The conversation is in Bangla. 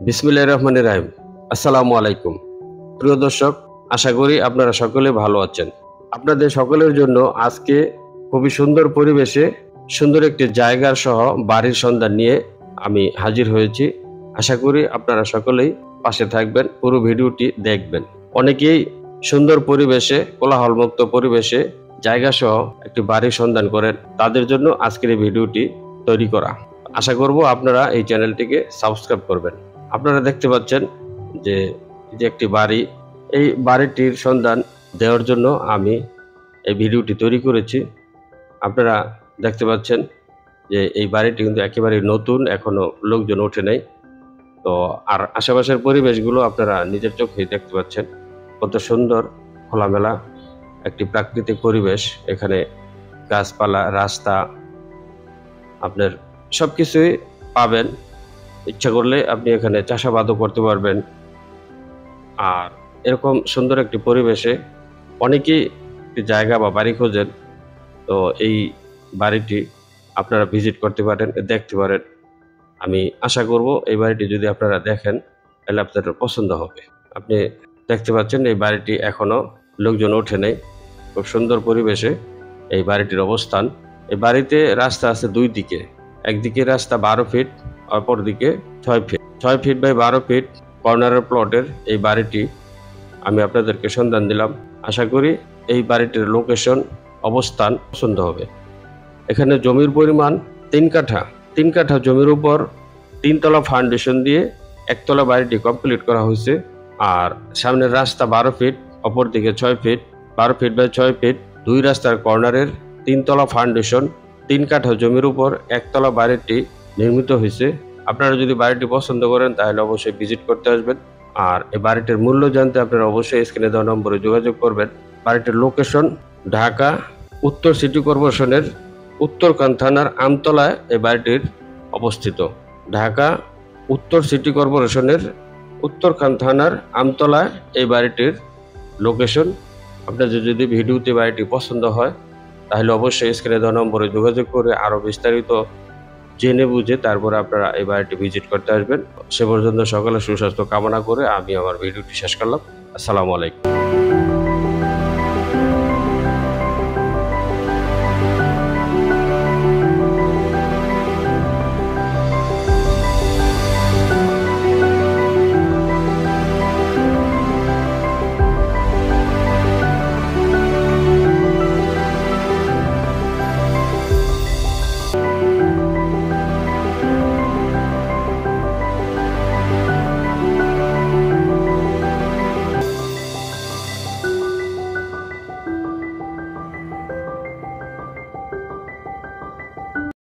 বিসমিল্লাহির রহমানির রহিম। আসসালামু আলাইকুম। প্রিয় দর্শক, আশা করি আপনারা সকলে ভালো আছেন। আপনাদের সকলের জন্য আজকে খুবই সুন্দর পরিবেশে সুন্দর একটি জায়গার সহ বাড়ির সন্ধান নিয়ে আমি হাজির হয়েছি। আশা করি আপনারা সকলেই পাশে থাকবেন, পুরো ভিডিওটি দেখবেন। অনেকেই সুন্দর পরিবেশে, কোলাহলমুক্ত পরিবেশে জায়গা সহ একটি বাড়ির সন্ধান করেন, তাদের জন্য আজকের এই ভিডিওটি তৈরি করা। আশা করব আপনারা এই চ্যানেলটিকে সাবস্ক্রাইব করবেন। আপনারা দেখতে পাচ্ছেন যে একটি বাড়ি, এই বাড়িটির সন্ধান দেওয়ার জন্য আমি এই ভিডিওটি তৈরি করেছি। আপনারা দেখতে পাচ্ছেন যে এই বাড়িটি কিন্তু একেবারে নতুন, এখনো লোকজন ওঠে নাই। তো আর আশেপাশের পরিবেশগুলো আপনারা নিজের চোখেই দেখতে পাচ্ছেন, কত সুন্দর খোলামেলা একটি প্রাকৃতিক পরিবেশ। এখানে গাছপালা, রাস্তা, আপনার সবকিছুই পাবেন। ইচ্ছা করলে আপনি এখানে চাষাবাদও করতে পারবেন। আর এরকম সুন্দর একটি পরিবেশে অনেকেই একটি জায়গা বা বাড়ি খোঁজেন। তো এই বাড়িটি আপনারা ভিজিট করতে পারেন, দেখতে পারেন। আমি আশা করব এই বাড়িটি যদি আপনারা দেখেন তাহলে আপনাদের পছন্দ হবে। আপনি দেখতে পাচ্ছেন এই বাড়িটি এখনো লোকজন ওঠে নাই। খুব সুন্দর পরিবেশে এই বাড়িটির অবস্থান। এই বাড়িতে রাস্তা আছে দুই দিকে। একদিকে রাস্তা 12 ফিট, অপর দিকে 6 ফিট। 6 ফিট বাই 12 ফিট কর্নারের প্লটের এই বাড়িটি আমি আপনাদেরকে সন্ধান দিলাম। আশা করি এই বাড়িটির লোকেশন, অবস্থান পছন্দ হবে। এখানে জমির পরিমাণ 3 কাঠা। 3 কাঠা জমির উপর 3 তলা ফাউন্ডেশন দিয়ে একতলা বাড়িটি কমপ্লিট করা হয়েছে। আর সামনের রাস্তা 12 ফিট, অপর দিকে 6 ফিট। 12 ফিট বাই 6 ফিট দুই রাস্তার কর্নারের 3 তলা ফাউন্ডেশন, 3 কাঠা জমির উপর একতলা বাড়িটি নির্মিত হয়েছে। আপনারা যদি বাড়িটি পছন্দ করেন তাহলে অবশ্যই ভিজিট করতে আসবেন। আর এই বাড়িটির মূল্য জানতে আপনারা অবশ্যই স্ক্রিনে দেওয়া নম্বরে যোগাযোগ করবেন। বাড়িটির লোকেশন ঢাকা উত্তর সিটি কর্পোরেশনের উত্তরখান থানার আমতলায় এই বাড়িটির অবস্থিত। ঢাকা উত্তর সিটি কর্পোরেশনের উত্তরখান থানার আমতলায় এই বাড়িটির লোকেশন। আপনাদের যদি ভিডিওতে বাড়িটি পছন্দ হয় তাহলে অবশ্যই স্ক্রিনে দেওয়া নম্বরে যোগাযোগ করে আরও বিস্তারিত জেনে বুঝে তারপরে আপনারা এই বাড়িটি ভিজিট করতে আসবেন। সে পর্যন্ত সকলের সুস্বাস্থ্য কামনা করে আমি আমার ভিডিওটি শেষ করলাম। আসসালামু আলাইকুম।